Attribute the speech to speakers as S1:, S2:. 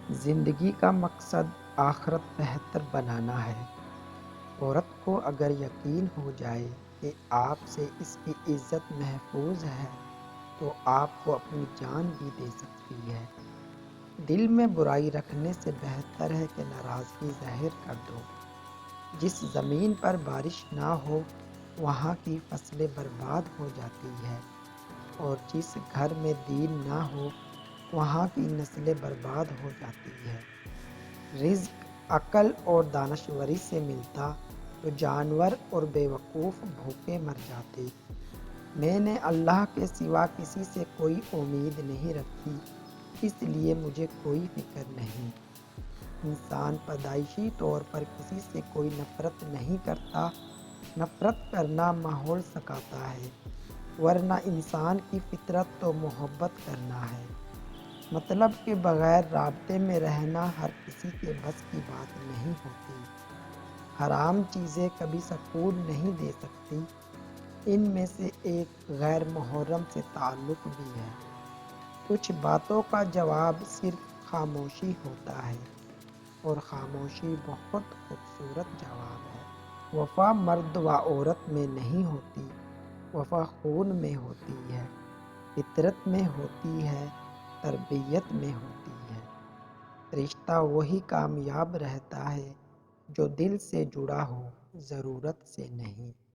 S1: زندگی کا مقصد آخرت بہتر بنانا ہے۔ عورت کو اگر یقین ہو جائے کہ آپ سے اس کی عزت محفوظ ہے تو آپ کو اپنی جان بھی دے سکتی ہے۔ دل میں برائی رکھنے سے بہتر ہے کہ ناراضگی ظاہر کر دو۔ جس زمین پر بارش نہ ہو وہاں کی فصلیں برباد ہو جاتی ہے، اور جس گھر میں دین نہ ہو وہاں کی نسلیں برباد ہو جاتی ہے۔ رزق عقل اور دانشوری سے ملتا تو جانور اور بیوقوف بھوکے مر جاتے۔ میں نے اللہ کے سوا کسی سے کوئی امید نہیں رکھی، اس لیے مجھے کوئی فکر نہیں۔ انسان پیدائشی طور پر کسی سے کوئی نفرت نہیں کرتا، نفرت کرنا ماحول سکھاتا ہے، ورنہ انسان کی فطرت تو محبت کرنا ہے۔ مطلب کے بغیر رابطے میں رہنا ہر کسی کے بس کی بات نہیں ہوتی۔ حرام چیزیں کبھی سکون نہیں دے سکتی، ان میں سے ایک غیر محرم سے تعلق بھی ہے۔ کچھ باتوں کا جواب صرف خاموشی ہوتا ہے، اور خاموشی بہت خوبصورت جواب ہے۔ وفا مرد و عورت میں نہیں ہوتی، وفا خون میں ہوتی ہے، فطرت میں ہوتی ہے، تربیت میں ہوتی ہے۔ رشتہ وہی کامیاب رہتا ہے جو دل سے جڑا ہو، ضرورت سے نہیں۔